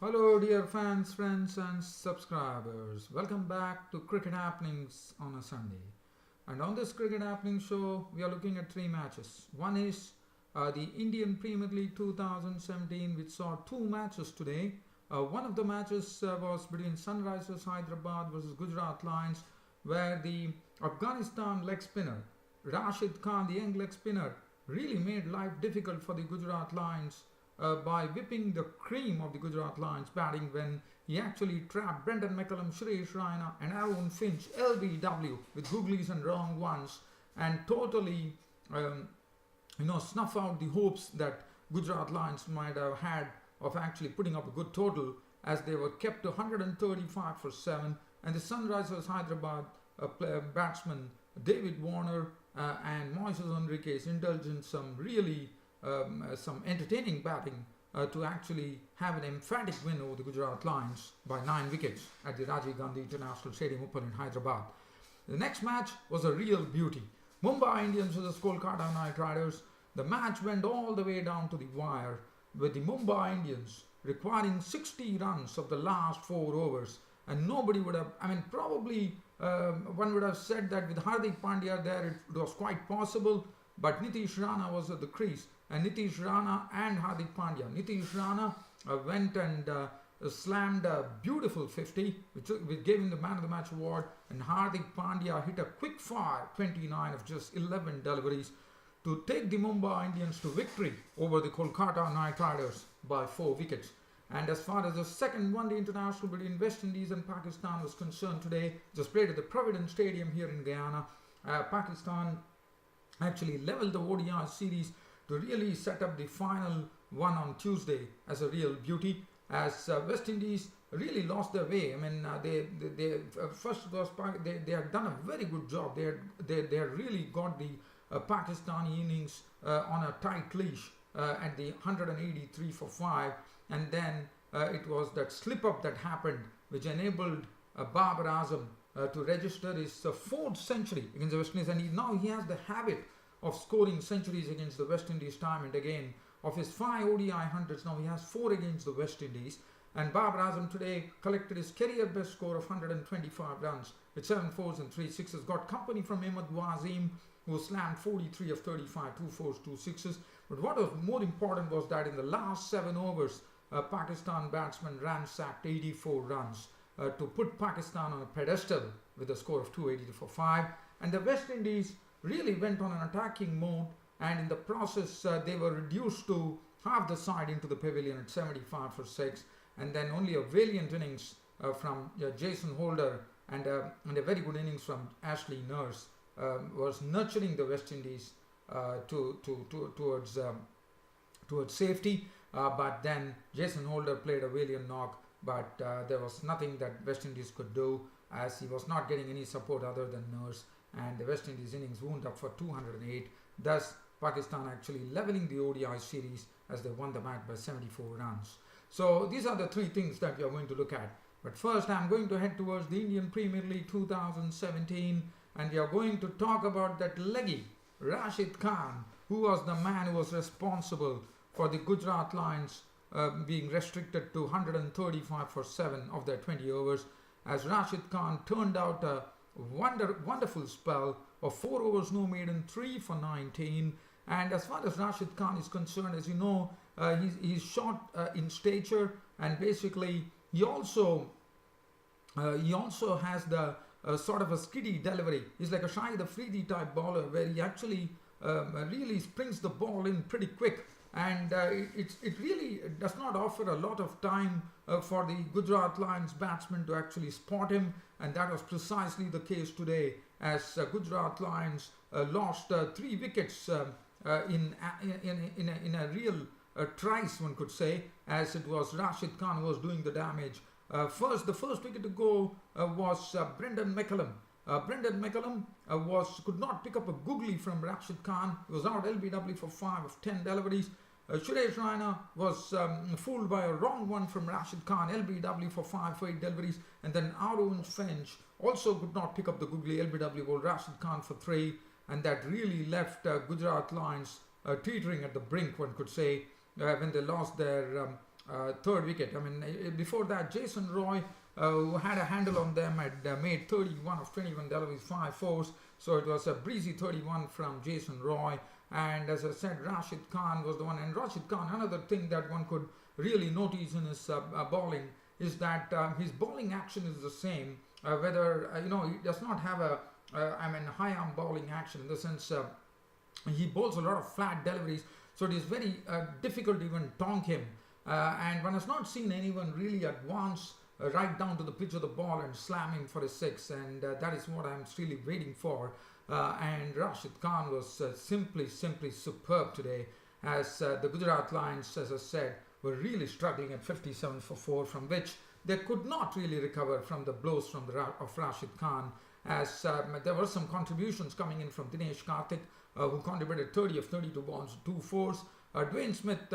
Hello, dear fans, friends, and subscribers. Welcome back to Cricket Happenings on a Sunday. And on this Cricket Happening show, we are looking at three matches. One is the Indian Premier League 2017, which saw two matches today. One of the matches was between Sunrisers Hyderabad versus Gujrat Lions, where the Afghanistan leg spinner, Rashid Khan, the young leg spinner, really made life difficult for the Gujrat Lions by whipping the cream of the Gujrat Lions batting when he actually trapped Brendan McCullum, Rana and Aaron Finch, LBW with googlies and wrong ones and totally snuff out the hopes that Gujrat Lions might have had of actually putting up a good total as they were kept to 135 for 7 and the Sunrisers Hyderabad batsman David Warner and Moises Enriquez indulged in some really some entertaining batting to actually have an emphatic win over the Gujarat Lions by 9 wickets at the Rajiv Gandhi International Stadium Open in Hyderabad. The next match was a real beauty. Mumbai Indians versus Kolkata Knight Riders. The match went all the way down to the wire with the Mumbai Indians requiring 60 runs of the last 4 overs, and nobody would have, probably one would have said that with Hardik Pandya there it was quite possible, but Nitish Rana was at the crease, and Nitish Rana and Hardik Pandya. Nitish Rana went and slammed a beautiful 50, which gave him the Man of the Match award, and Hardik Pandya hit a quick fire 29 of just 11 deliveries to take the Mumbai Indians to victory over the Kolkata Knight Riders by 4 wickets. And as far as the second one-day international between West Indies and Pakistan was concerned today, just played at the Providence Stadium here in Guyana. Pakistan actually leveled the ODI series to really set up the final one on Tuesday as a real beauty, as West Indies really lost their way. They had done a very good job. They had really got the Pakistani innings on a tight leash at the 183 for 5, and then it was that slip up that happened which enabled Babar Azam to register his 4th century against the West Indies, and now he has the habit of scoring centuries against the West Indies time and again. Of his 5 ODI hundreds, now he has 4 against the West Indies, and Babar Azam today collected his career best score of 125 runs with 7 fours and 3 sixes, got company from Ahmed Wazim, who slammed 43 of 35, 2 fours, 2 sixes. But what was more important was that in the last 7 overs, Pakistan batsman ransacked 84 runs to put Pakistan on a pedestal with a score of 280 for 5. And the West Indies really went on an attacking mode, and in the process they were reduced to half the side into the pavilion at 75 for 6, and then only a valiant innings from Jason Holder and a very good innings from Ashley Nurse was nurturing the West Indies towards safety, but then Jason Holder played a valiant knock, but there was nothing that West Indies could do as he was not getting any support other than Nurse, and the West Indies innings wound up for 208. Thus Pakistan actually leveling the ODI series as they won the match by 74 runs. So these are the 3 things that we are going to look at. But first I am going to head towards the Indian Premier League 2017, and we are going to talk about that leggy Rashid Khan, who was the man who was responsible for the Gujrat Lions being restricted to 135 for 7 of their 20 overs, as Rashid Khan turned out a wonderful spell of 4 overs no maiden, 3 for 19. And as far as Rashid Khan is concerned, as you know, he's short in stature, and basically he also has the sort of a skiddy delivery. He's like a Shahid Afridi type bowler, where he actually really springs the ball in pretty quick, and it really does not offer a lot of time for the Gujrat Lions batsmen to actually spot him, and that was precisely the case today, as Gujrat Lions lost 3 wickets in a real trice, one could say, as it was Rashid Khan who was doing the damage. The first wicket to go was Brendan McCullum. Brendan McCullum could not pick up a googly from Rashid Khan. He was out LBW for 5 of 10 deliveries. Rana was fooled by a wrong one from Rashid Khan, LBW for 5 for 8 deliveries, and then Aaron Finch also could not pick up the googly, LBW bowled Rashid Khan for 3, and that really left Gujrat Lions teetering at the brink, one could say, when they lost their third wicket. I mean, before that, Jason Roy, who had a handle on them, had made 31 of 21 deliveries, 5 fours. So it was a breezy 31 from Jason Roy. And as I said, Rashid Khan was the one. And Rashid Khan, another thing that one could really notice in his bowling is that his bowling action is the same. Whether, he does not have a, high arm bowling action in the sense he bowls a lot of flat deliveries. So it is very difficult to even tonk him. And one has not seen anyone really advance right down to the pitch of the ball and slam him for a six. And that is what I'm really waiting for. And Rashid Khan was simply superb today, as the Gujrat Lions, as I said, were really struggling at 57 for 4, from which they could not really recover from the blows of Rashid Khan, as there were some contributions coming in from Dinesh Karthik, who contributed 30 of 32 balls, 2 fours. Dwayne Smith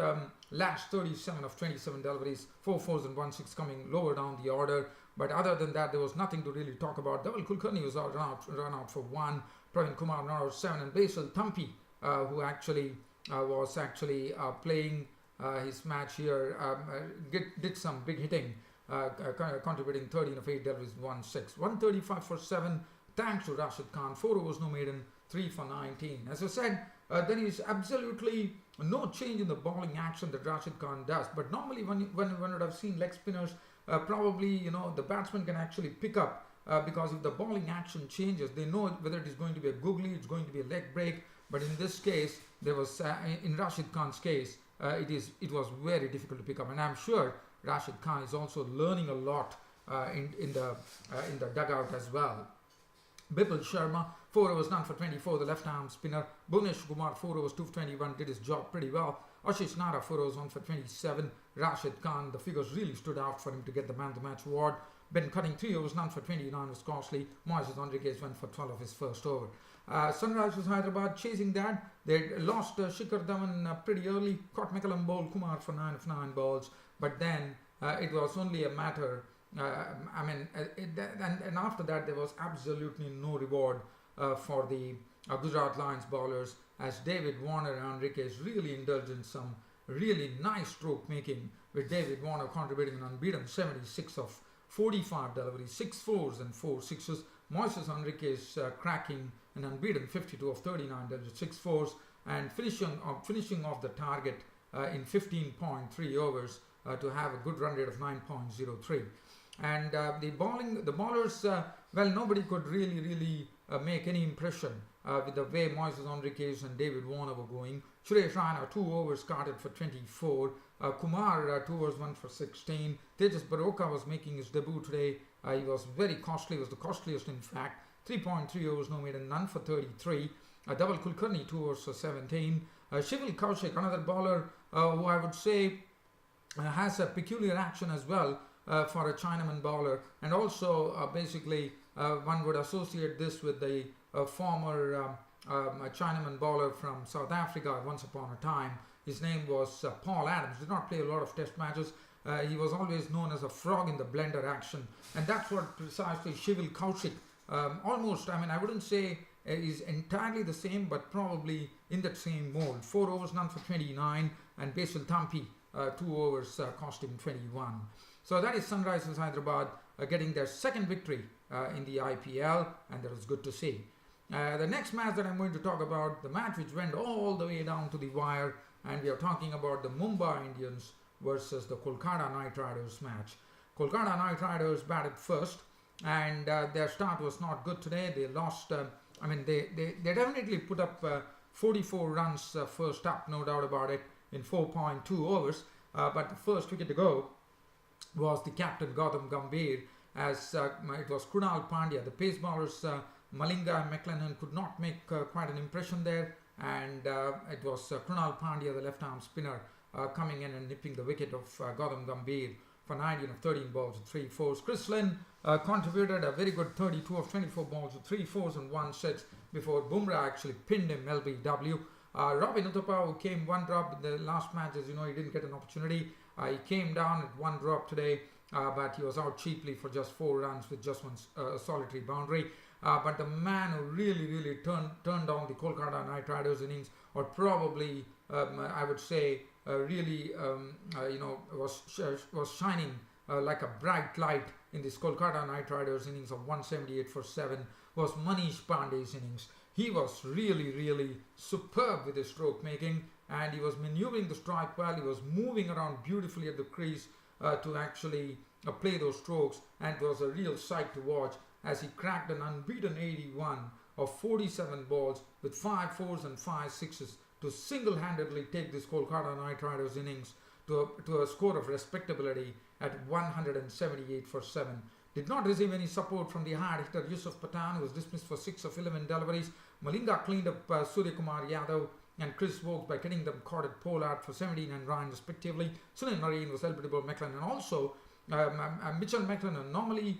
lashed 37 of 27 deliveries, 4 fours and 1 6, coming lower down the order. But other than that, there was nothing to really talk about. Dhaval Kulkarni was run out for 1. Praveen Kumar run out 7, and Basil Thampi, who actually was playing his match here, did some big hitting, contributing 13 of 8 deliveries, 1 6, 135 for 7. Thanks to Rashid Khan, 4 overs no maiden, 3 for 19. As I said, there is absolutely no change in the bowling action that Rashid Khan does. But normally, when would have seen leg spinners, probably the batsman can actually pick up. Because if the bowling action changes, they know whether it is going to be a googly, it's going to be a leg break. But in this case, there was in Rashid Khan's case, it was very difficult to pick up, and I'm sure Rashid Khan is also learning a lot in the dugout as well. Bipul Sharma, 4 overs none for 24, the left arm spinner. Bhunesh Kumar, 4 overs 2 for 21, did his job pretty well. Ashish Nara, 4 overs 1 for 27. Rashid Khan, the figures really stood out for him to get the man of the match award. Ben Cutting, 3 overs none for 29 was costly. Moises Enriquez went for 12 of his first over. Sunrisers Hyderabad chasing that. They lost Shikhar Dhawan pretty early. Caught McCallum bowled Kumar for 9 of 9 balls. But then it was only a matter. And after that there was absolutely no reward for the Gujrat Lions bowlers, as David Warner and Enriquez really indulged in some really nice stroke making, with David Warner contributing an unbeaten 76 of 45 deliveries, 6 fours and 4 sixes. Moises Enriquez cracking an unbeaten 52 of 39 deliveries, 6 fours, and finishing off the target in 15.3 overs to have a good run rate of 9.03. And the bowlers, nobody could really make any impression with the way Moises Enriquez and David Warner were going. Suresh Rana, 2 overs started for 24. Kumar, 2 overs 1 for 16. Tejas Baroka was making his debut today. He was very costly, was the costliest in fact. 3.3 overs no maiden, none for 33. Dhaval Kulkarni, 2 overs for 17. Shivil Kaushik, another bowler who I would say has a peculiar action as well for a Chinaman bowler, and also one would associate this with the former Chinaman bowler from South Africa once upon a time. His name was Paul Adams. Did not play a lot of test matches. He was always known as a frog in the blender action, and that's what precisely Shivil Kaushik almost, I wouldn't say is entirely the same, but probably in that same mold. 4 overs none for 29, and Basil Thampi, 2 overs costing 21. So that is Sunrisers Hyderabad getting their second victory in the IPL, and that is good to see. The next match that I'm going to talk about, the match which went all the way down to the wire, and we are talking about the Mumbai Indians versus the Kolkata Knight Riders match. Kolkata Knight Riders batted first, and their start was not good today. They lost, they definitely put up 44 runs first up, no doubt about it, in 4.2 overs. But the first wicket to go was the captain Gautam Gambhir, as it was Krunal Pandya. The pace bowlers Malinga and McLennan could not make quite an impression there, and it was Krunal Pandya, the left arm spinner, coming in and nipping the wicket of Gautam Gambhir for 19 of 13 balls with 3 fours. Chris Lynn contributed a very good 32 of 24 balls with 3 fours and 1 6 before Bumrah actually pinned him LBW. Robin Uthappa, who came 1 drop in the last match, as you know, he didn't get an opportunity. He came down at 1 drop today, but he was out cheaply for just 4 runs with just 1 solitary boundary. But the man who really turned down the Kolkata Knight Riders innings, or probably I would say really was shining like a bright light in this Kolkata Knight Riders innings of 178 for 7 was Manish Pandey's innings. He was really superb with his stroke making, and he was maneuvering the strike well. He was moving around beautifully at the crease to actually play those strokes, and it was a real sight to watch as he cracked an unbeaten 81 of 47 balls with 5 fours and 5 sixes to single-handedly take this Kolkata Knight Riders innings to a score of respectability at 178 for 7. Did not receive any support from the hard hitter Yusuf Pathan, who was dismissed for 6 of 11 deliveries. Malinga cleaned up Surya Kumar Yadav and Chris Wokes by getting them caught at Pollard for 17 and 9 respectively. Sunil Narine was eligible McLennan, and also Mitchell McLennan. Normally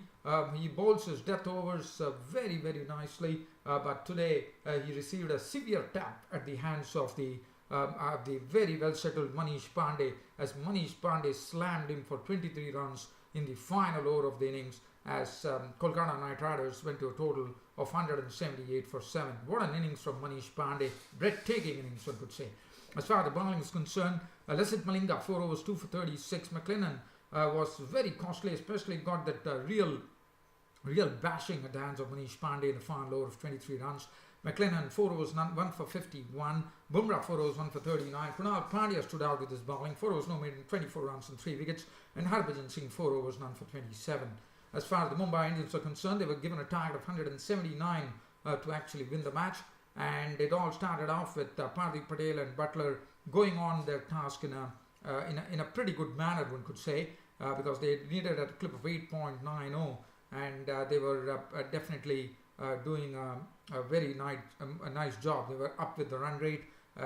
he bowls his death overs very nicely, but today he received a severe tap at the hands of the very well settled Manish Pandey, as Manish Pandey slammed him for 23 runs in the final over of the innings, as Kolkata Knight Riders went to a total of 178 for 7. What an innings from Manish Pandey. Breathtaking innings, one could say. As far as the bowling is concerned, Lasith Malinga, 4 overs, 2 for 36. McLennan was very costly, especially got that real bashing at the hands of Manish Pandey in the final over of 23 runs. McLennan, 4 overs, 1 for 51. Bumrah, 4 overs, 1 for 39. Kunal Pandya stood out with his bowling, 4 overs, no maiden, 24 runs and 3 wickets. And Harbhajan Singh, 4 overs, none for 27. As far as the Mumbai Indians are concerned, they were given a target of 179 to actually win the match. And it all started off with Pardeep Patel and Butler going on their task in a pretty good manner, one could say, because they needed a clip of 8.90, and they were definitely doing a very nice job. They were up with the run rate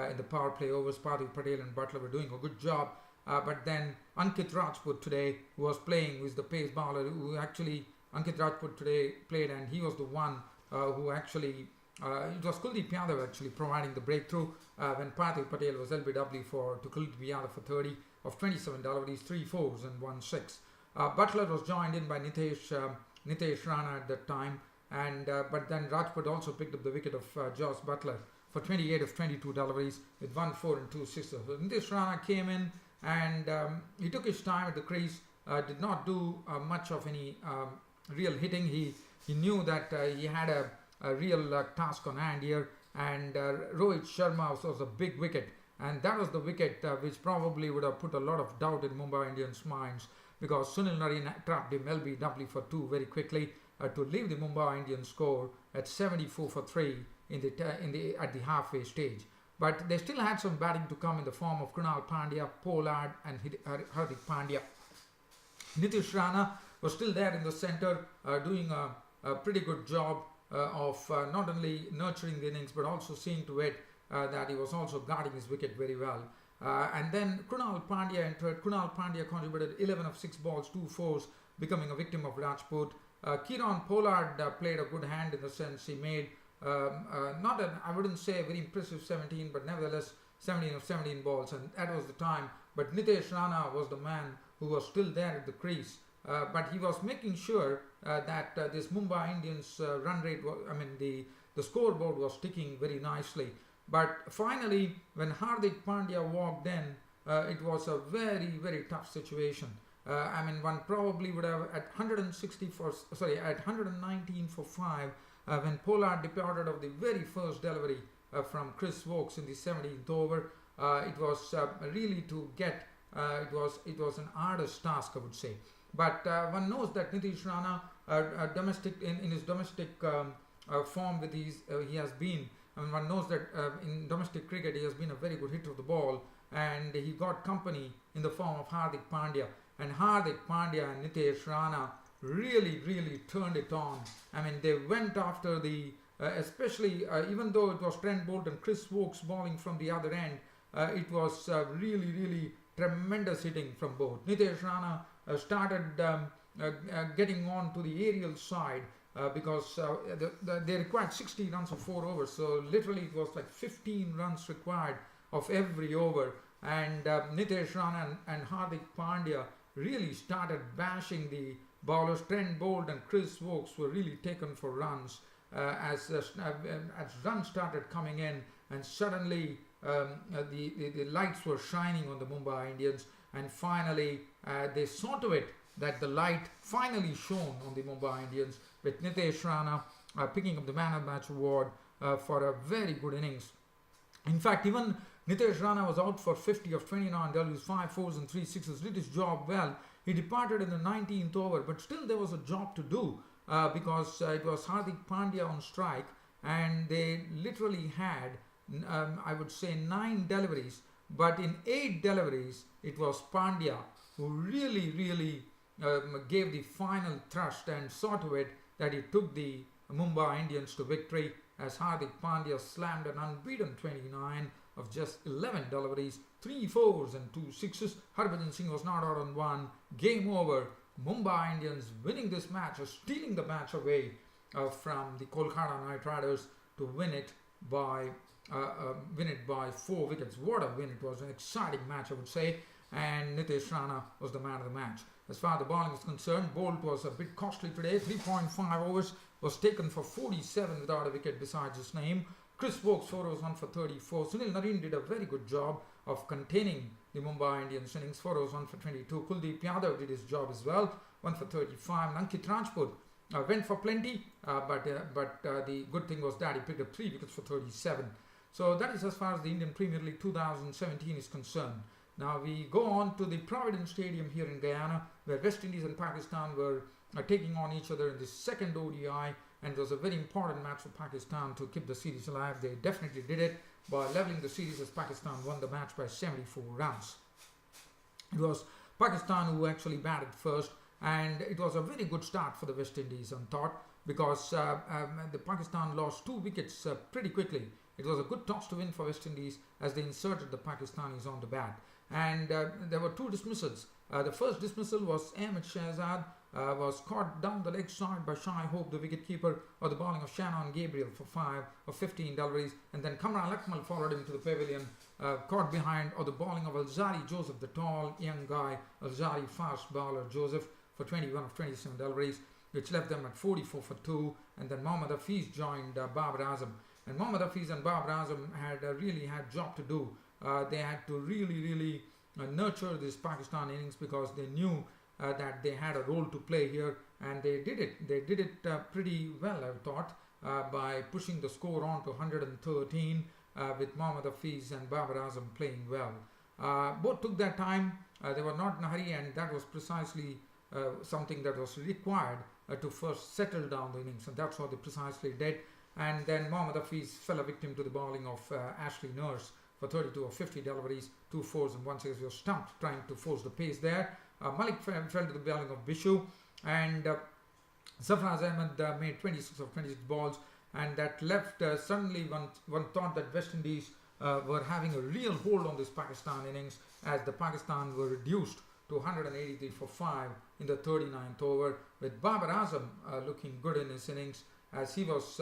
in the power play overs. Pardeep Patel and Butler were doing a good job. But then Ankit Rajput today, who was playing, who is the pace bowler, who actually Ankit Rajput today played, and he was the one who actually, it was Kuldeep Yadav actually providing the breakthrough when Pardeep Patel was LBW to Kuldeep Yadav for 30 of 27 deliveries, 3 fours and 1 6. Butler was joined in by Nitish Rana at that time, and but then Rajput also picked up the wicket of Josh Butler for 28 of 22 deliveries with 1 4 and 2 6. So Nitish Rana came in, and he took his time at the crease, did not do much of any real hitting. He knew that he had a real task on hand here, and Rohit Sharma was a big wicket, and that was the wicket which probably would have put a lot of doubt in Mumbai Indians' minds, because Sunil Narine trapped him LBW for 2 very quickly to leave the Mumbai Indians score at 74 for 3 at the halfway stage. But they still had some batting to come in the form of Kunal Pandya, Pollard and Hardik Pandya. Nitish Rana was still there in the centre, doing a pretty good job of not only nurturing the innings but also seeing to it that he was also guarding his wicket very well. And then Kunal Pandya entered. Kunal Pandya contributed 11 of 6 balls, 2 fours, becoming a victim of Rajput. Kieron Pollard played a good hand in the sense he made I wouldn't say a very impressive 17, but nevertheless 17 of 17 balls, and that was the time. But Nitish Rana was the man who was still there at the crease, but he was making sure that this Mumbai Indians run rate the scoreboard was ticking very nicely. But finally, when Hardik Pandya walked in, it was a very tough situation. One probably would have at 119 for 5 when Pollard departed of the very first delivery from Chris Wokes in the 17th over. It was really to get. It was an arduous task, I would say. But one knows that Nitish Rana, in his domestic form, he has been. One knows that in domestic cricket he has been a very good hitter of the ball, and he got company in the form of Hardik Pandya. And Hardik Pandya and Nitish Rana really turned it on. They went after especially even though it was Trent Bolt and Chris Wokes bowling from the other end, it was really tremendous hitting from both. Nitish Rana started getting on to the aerial side because they required 60 runs of 4 overs, so literally it was like 15 runs required of every over, and Nitish Rana and Hardik Pandya really started bashing the bowlers. Trent Bolt and Chris Wokes were really taken for runs as runs started coming in, and suddenly the lights were shining on the Mumbai Indians, and finally they saw to it that the light finally shone on the Mumbai Indians, with Nitish Rana picking up the Man of the Match award for a very good innings. In fact, even Nitish Rana was out for 50 of 29 deliveries, 5 fours and 3 sixes, did his job well. He departed in the 19th over, but still there was a job to do because it was Hardik Pandya on strike, and they literally had, I would say, 9 deliveries, but in 8 deliveries, it was Pandya who really gave the final thrust and saw to it that he took the Mumbai Indians to victory, as Hardik Pandya slammed an unbeaten 29 of just 11 deliveries, 3 fours and 2 sixes. Harbhajan Singh was not out on 1. Game over. Mumbai Indians winning this match, or stealing the match away from the Kolkata Knight Riders to win it by 4 wickets. What a win! It was an exciting match, I would say, and Nitish Rana was the man of the match. As far as the bowling is concerned, Bolt was a bit costly today. 3.5 overs, was taken for 47 without a wicket besides his name. Chris Wokes 4 overs, 1 for 34. Sunil Narine did a very good job of containing the Mumbai Indians innings. 4 overs, 1 for 22. Kuldeep Yadav did his job as well, 1 for 35. Ankit Rajput went for plenty, but the good thing was that he picked up 3 wickets for 37. So that is as far as the Indian Premier League 2017 is concerned. Now we go on to the Providence Stadium here in Guyana, where West Indies and Pakistan were taking on each other in the second ODI, and it was a very important match for Pakistan to keep the series alive. They definitely did it by leveling the series, as Pakistan won the match by 74 runs. It was Pakistan who actually batted first, and it was a very good start for the West Indies on thought, because the Pakistan lost 2 wickets pretty quickly. It was a good toss to win for West Indies as they inserted the Pakistanis on the bat. And there were 2 dismissals. The first dismissal was Ahmed Shahzad, was caught down the leg side by Shai Hope, the wicketkeeper, or the bowling of Shannon Gabriel for 5 of 15 deliveries, and then Kamran Akmal followed him to the pavilion, caught behind, or the bowling of Alzari Joseph, the tall young guy, Alzari fast bowler Joseph, for 21 of 27 deliveries, which left them at 44 for 2, and then Mohammad Hafiz joined Babar Azam. And Mohammad Hafiz and Babar Azam had really had job to do. They had to really nurture this Pakistan innings, because they knew that they had a role to play here, and they did it. They did it pretty well, I thought, by pushing the score on to 113 with Mohammad Hafiz and Babar Azam playing well. Both took their time. They were not in a hurry, and that was precisely something that was required to first settle down the innings, and that's what they precisely did. And then Mohammad Hafiz fell a victim to the bowling of Ashley Nurse for 32 of 50 deliveries, 2 fours and 1 six. He was stumped trying to force the pace there. Malik fell to the bowling of Bishu, and Zafraz Ahmed made 26 of 26 balls, and that left suddenly one thought that West Indies were having a real hold on this Pakistan innings, as the Pakistan were reduced to 183 for 5 in the 39th over, with Babar Azam looking good in his innings, as he was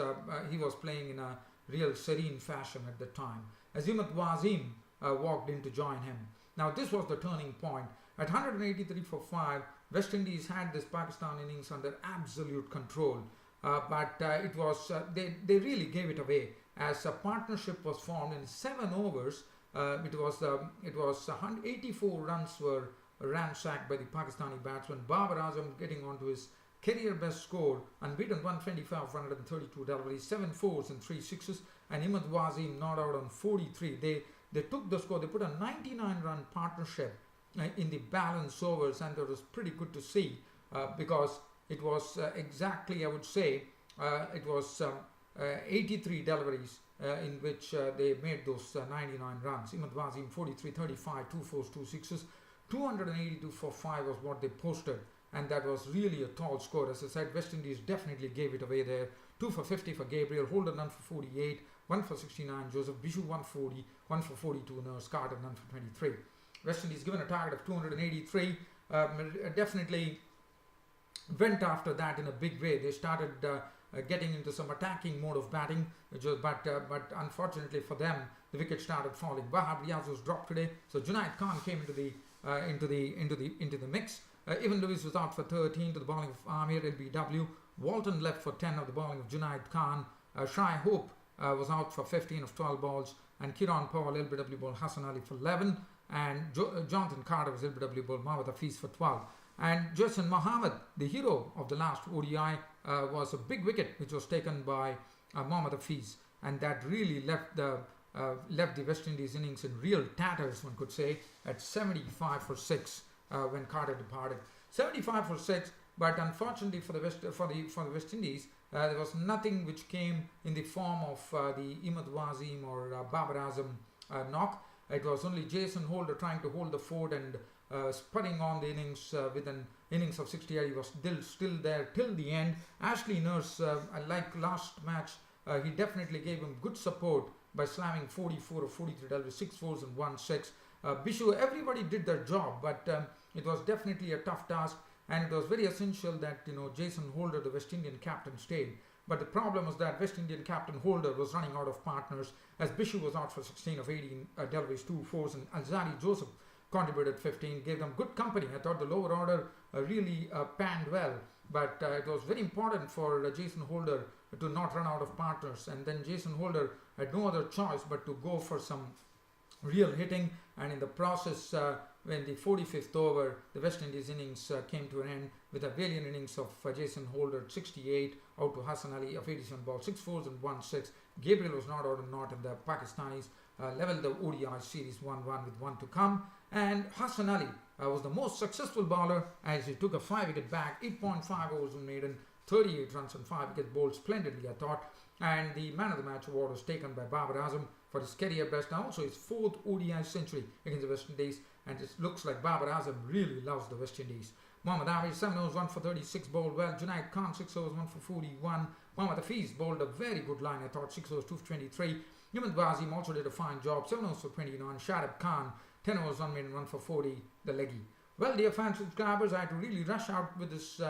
playing in a real serene fashion at the time, as Imad Wasim walked in to join him. Now this was the turning point. At 183 for 5, West Indies had this Pakistan innings under absolute control, but it was they really gave it away, as a partnership was formed in 7 overs. It was 84 runs were ransacked by the Pakistani batsman. Babar Azam getting onto his career best score, unbeaten 125 of 132 deliveries, 7 fours and 3 sixes, and Imad Wasim not out on 43. They took the score. They put a 99-run partnership in the balance overs, and that was pretty good to see, because it was exactly, I would say, it was 83 deliveries in which they made those 99 runs. Imad Wasim 43, 35, 2 fours, 2 sixes, 282 for 5 was what they posted, and that was really a tall score. As I said, West Indies definitely gave it away there. 2 for 50 for Gabriel, Holder none for 48, 1 for 69 Joseph, Bishu 140, 1 for 42 Nurse, Carter none for 23. West Indies, given a target of 283, definitely went after that in a big way. They started getting into some attacking mode of batting, but unfortunately for them, the wicket started falling. Wahab Riaz was dropped today, so Junaid Khan came into the mix. Evan Lewis was out for 13 to the bowling of Amir LBW. Walton left for 10 of the bowling of Junaid Khan. Shai Hope was out for 15 of 12 balls. and Kiran Paul LBW bowled Hassan Ali for 11, and Jonathan Carter was LBW bowled Mohammad Hafiz for 12. And Jason Mohammed, the hero of the last ODI, was a big wicket which was taken by Mohammad Hafiz, and that really left the West Indies innings in real tatters, one could say, at 75 for 6 when Carter departed. 75 for 6, but unfortunately for the West Indies, there was nothing which came in the form of the Imad Wasim or Babar Azam knock. It was only Jason Holder trying to hold the fort and spurring on the innings with an innings of 68. He was still there till the end. Ashley Nurse, like last match, he definitely gave him good support by slamming 44 or 43 with 6 fours and 1 6. Bishu, everybody did their job, but it was definitely a tough task, and it was very essential that Jason Holder, the West Indian captain, stayed. But the problem was that West Indian captain Holder was running out of partners, as Bishu was out for 16 of 18, Delvis 2 fours, and Alzari Joseph contributed 15, gave them good company. I thought the lower order really panned well, but it was very important for Jason Holder to not run out of partners, and then Jason Holder had no other choice but to go for some real hitting, and in the process, when the 45th over, the West Indies innings came to an end with a valiant innings of Jason Holder at 68, out to Hassan Ali of 87 balls, 6 fours and 1 6. Gabriel was not out and not, and the Pakistanis leveled the ODI series 1-1 with 1 to come. And Hassan Ali was the most successful bowler as he took a 5-wicket back, 8.5 overs were made, and 38 runs and 5 wickets, bowled splendidly, I thought. And the man of the match award was taken by Babar Azam for his career best, and also his 4th ODI century against the West Indies. And it looks like Babar Azam really loves the West Indies. Mohammad Hafiz, 7 overs, 1 for 36, bowled well. Junaid Khan, 6 overs, 1 for 41. Mohammad Hafiz bowled a very good line, I thought, 6 overs, 2 for 23. Imad Wasim also did a fine job, 7 overs for 29. Shadab Khan, 10 overs, 1 made and 1 for 40, the leggie. Well, dear fans, subscribers, I had to really rush out with this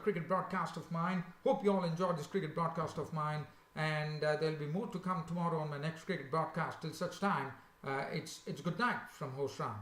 cricket broadcast of mine. Hope you all enjoyed this cricket broadcast of mine, and there'll be more to come tomorrow on my next cricket broadcast. Till such time, it's good night from host Rana.